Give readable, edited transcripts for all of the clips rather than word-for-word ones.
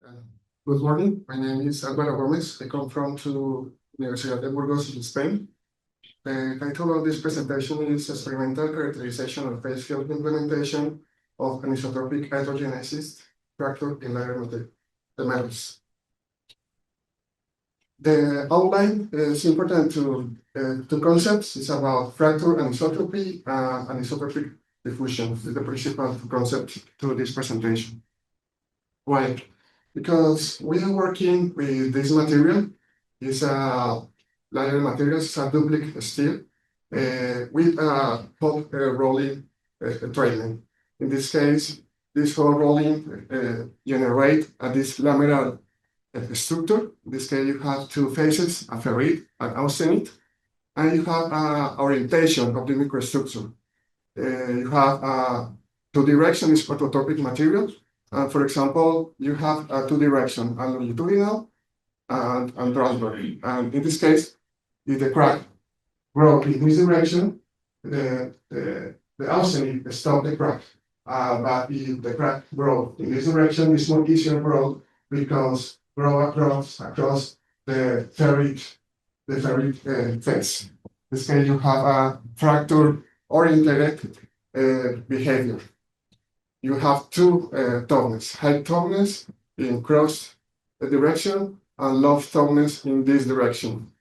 Uh, Good morning. My name is Alvaro Gomez. I come from Universidad de Burgos in Spain. The title of this presentation is Experimental Characterization of Phase Field Implementation of Anisotropic Hydrogenesis Fracture in Layer metals. The outline is important to two concepts. It's about fracture anisotropy and anisotropic diffusion. This is the principal concept to this presentation. Why? Because we are working with this material. It's a layer material, it's a duplicate steel with a hot rolling treatment. In this case, this hot rolling generate this laminar structure. In this case, you have two phases, a ferrite and austenite, and you have orientation of the microstructure. You have two directions, is orthotropic material. For example, you have two directions, longitudinal and transverse. And in this case, if the crack grows in this direction, the austenite stop the crack. But if the crack grows in this direction, it's more easier grow because grow across the ferrite phase. In this case, you have a fracture-oriented behavior. You have two toughness, high toughness in cross direction and low toughness in this direction.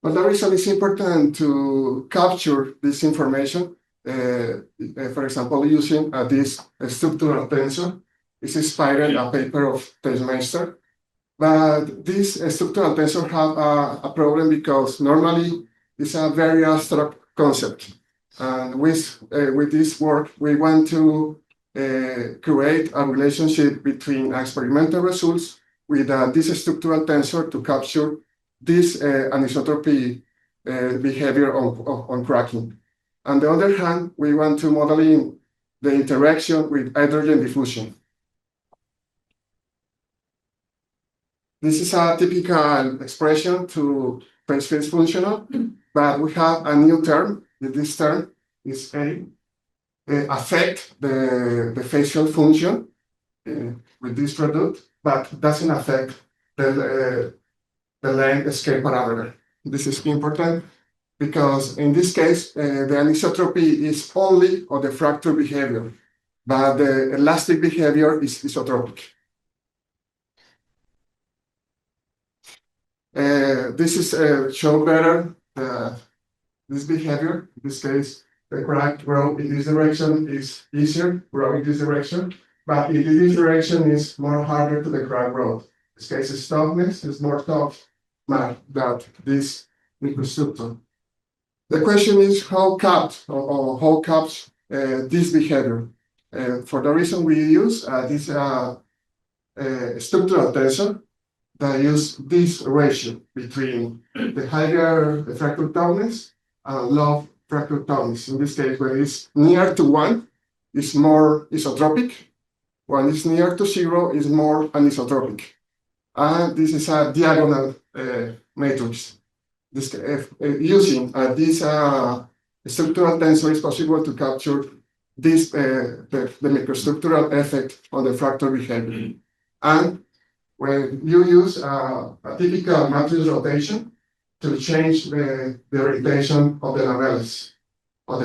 But the reason it's important to capture this information, for example, using this structural tensor, is inspired a paper of Teichmeister. But this structural tensor have a problem because normally it's a very abstract concept. And with this work, we want to create a relationship between experimental results with this structural tensor to capture this anisotropy behavior on cracking. On the other hand, we want to model in the interaction with hydrogen diffusion. This is a typical expression to phase field functional, but we have a new term. This term is affect the phase field function with this product, but doesn't affect the length scale parameter. This is important because in this case, the anisotropy is only of the fracture behavior, but the elastic behavior is isotropic. This is show better this behavior. In this case, the crack grow in this direction is easier, grow in this direction, but in this direction is more harder to the crack growth. In this case, its toughness is more tough than this microstructure. The question is how caps this behavior. For the reason we use this structural tensor that use this ratio between the higher fracture toughness and low fracture toughness. In this case, when it's near to 1, it's more isotropic. When it's near to 0, it's more anisotropic. And this is a diagonal matrix. This, using this structural tensor, it's possible to capture this the microstructural effect on the fracture behavior. And when you use a typical matrix rotation to change the orientation of the lamellas of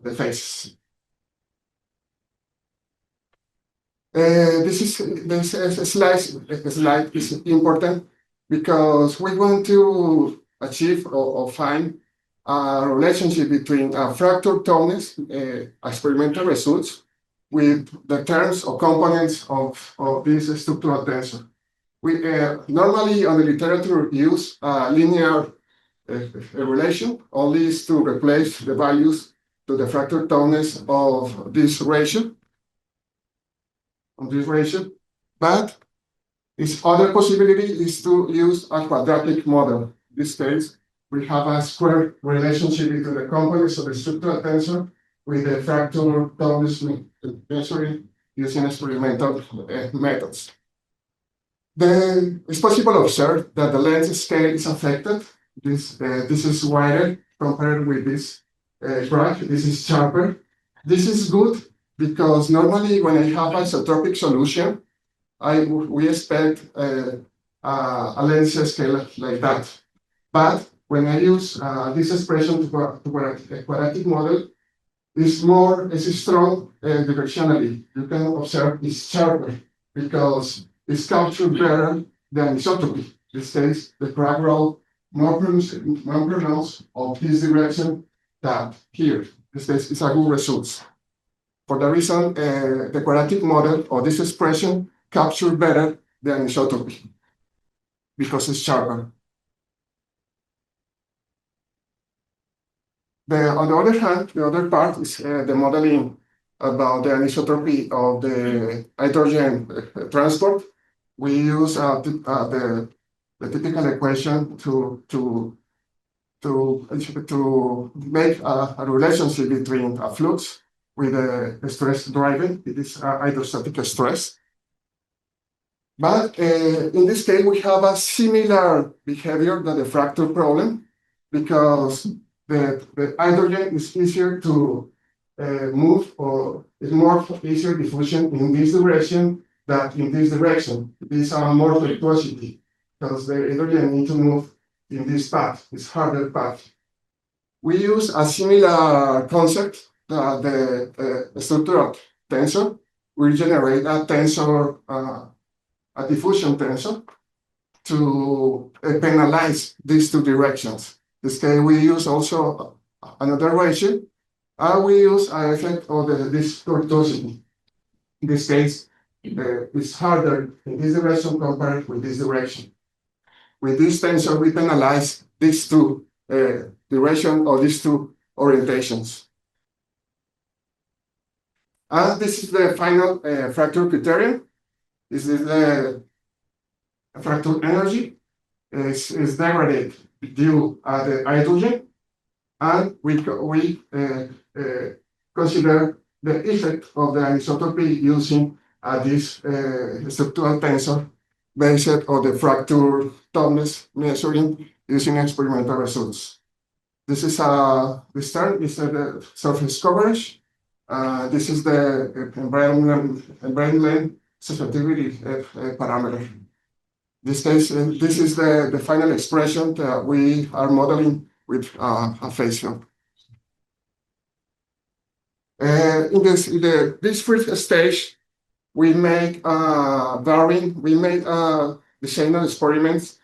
the face. This slide is important because we want to achieve or find a relationship between fracture toughness, experimental results, with the terms or components of this structural tensor. We normally on the literature use linear relation, only is to replace the values to the fracture toughness of this ratio, but its other possibility is to use a quadratic model. In this case, we have a square relationship between the components of the structural tensor with the fracture toughness measuring using experimental methods. Then it's possible to observe that the length scale is affected. This is wider compared with this graph. This is sharper. This is good because normally when I have isotropic solution, we expect a length scale like that. But when I use this expression to a quadratic model, it's strong directionally. You can observe it's sharper because it's captured better than isotropy. In this case, the crack growth more pronounced of this direction than here. This case, it's a good result. For the reason, the quadratic model or this expression capture better than isotropy because it's sharper. On the other hand, the other part is the modeling about the anisotropy of the hydrogen transport. We use the typical equation to make a relationship between a flux with a stress driving. It is hydrostatic stress. But in this case, we have a similar behavior than the fracture problem because the hydrogen is easier to move, or it's more easier diffusion in this direction than in this direction. These are more virtuosity because the hydrogen need to move in this path, this harder path. We use a similar concept, the structural tensor. We generate a tensor, a diffusion tensor to penalize these two directions. In this case, we use also another ratio, and we use an effect of this tortuosity. In this case, it's harder in this direction compared with this direction. With this tensor, we penalize these two directions or these two orientations. And this is the final fracture criterion. This is the fracture energy. Is degraded due to the hydrogen, and we consider the effect of the anisotropy using this structural tensor based on the fracture toughness measuring using experimental results. This is this term is the surface coverage. This is the environment susceptibility parameter. This case, this is the final expression that we are modeling with a phase field. In this first stage, we make designer experiments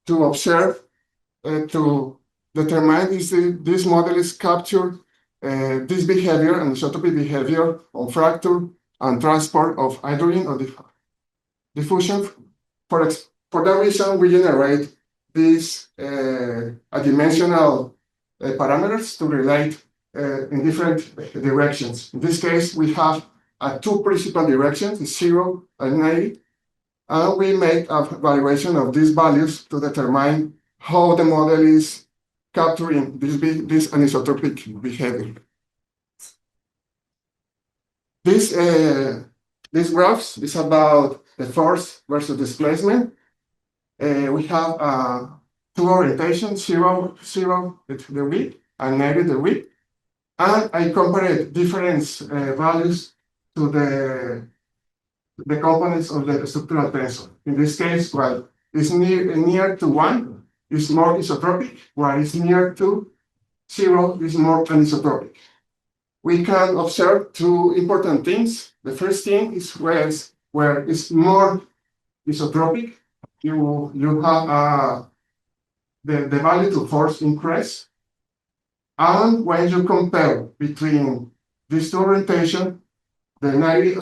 to observe to determine if this model is captured this behavior and isotropy behavior on fracture and transport of hydrogen or diffusion. For that reason, we generate these adimensional parameters to relate in different directions. In this case, we have two principal directions, 0 and 90, and we make a valuation of these values to determine how the model is capturing this anisotropic behavior. This graphs is about the force versus displacement. We have two orientations, 0 degree and 90 degree. And I compared different values to the components of the structural tensor. In this case, while it's near to 1, is more isotropic, while it's near to 0 is more anisotropic. We can observe two important things. The first thing is where it's more isotropic, you have the value to force increase. And when you compare between these two orientation, the 90,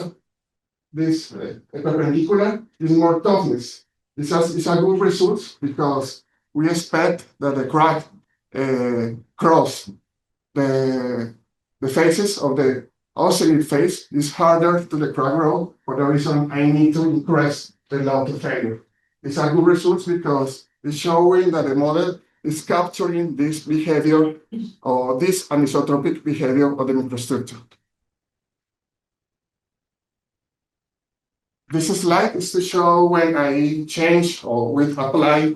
this perpendicular is more toughness. It's a good result because we expect that the crack cross the faces of the oscillate phase is harder to the crack growth. For the reason I need to increase the load to failure. It's a good result because it's showing that the model is capturing this behavior or this anisotropic behavior of the microstructure. This slide is to show when I change or we apply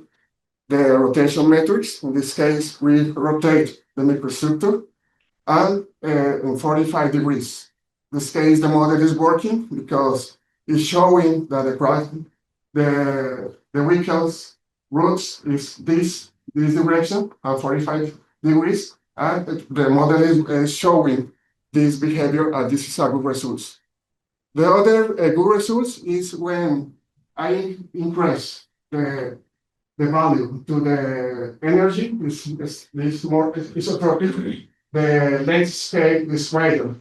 the rotation metrics. In this case, we rotate the microstructure and in 45 degrees. this case, the model is working because it's showing that the vehicle's routes is this direction at 45 degrees, and the model is showing this behavior, and this is a good result. The other good result is when I increase the value to the energy is more isotropic, the length scale is greater.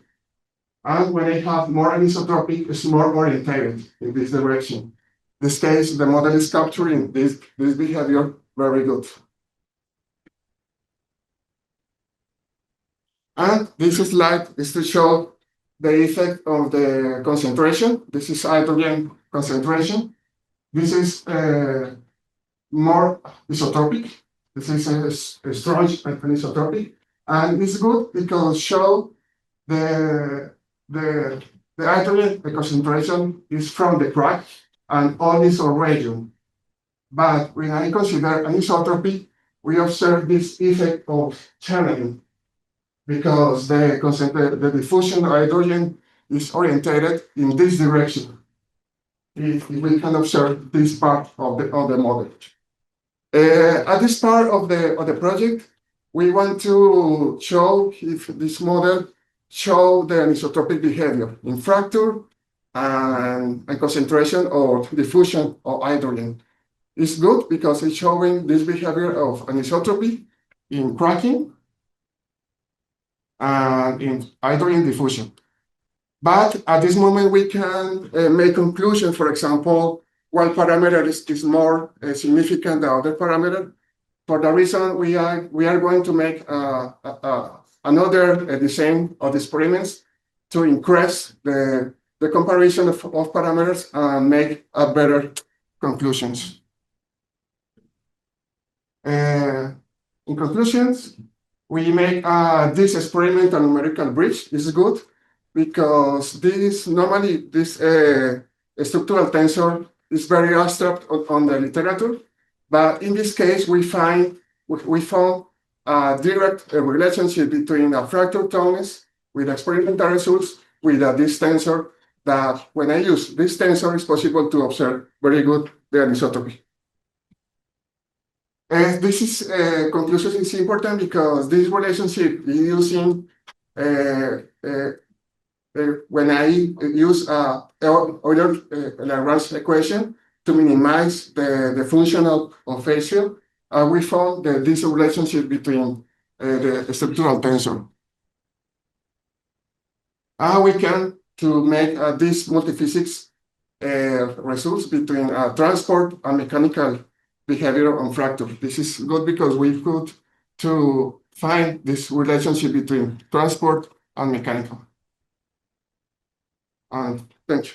And when I have more anisotropic, it's more oriented in this direction. In this case, the model is capturing this behavior very good. And this slide is to show the effect of the concentration. This is hydrogen concentration. This is more isotropic. This is a strong anisotropic. And it's good because it shows the hydrogen, the concentration is from the crack and all this region. But when I consider anisotropy, we observe this effect of channeling because the diffusion of hydrogen is oriented in this direction. If we can observe this part of the model. At this part of the project, we want to show if this model show the anisotropic behavior in fracture and concentration or diffusion of hydrogen. It's good because it's showing this behavior of anisotropy in cracking and in hydrogen diffusion. But at this moment, we can make conclusions. For example, one parameter is more significant than other parameter. For the reason we are going to make another design of the experiments to increase the comparison of parameters and make better conclusions. In conclusions, we make this experiment a numerical bridge. This is good because normally this structural tensor is very abstract on the literature, but in this case we found a direct relationship between a fracture toughness with experimental results with this tensor, that when I use this tensor, it's possible to observe very good the anisotropy. This is conclusion is important because this relationship is using when I use Euler-Lagrange equation to minimize the function of facial, we found that this relationship between the structural tensor. We can to make this multiphysics results between transport and mechanical behavior on fracture. This is good because we could to find this relationship between transport and mechanical. Thank you.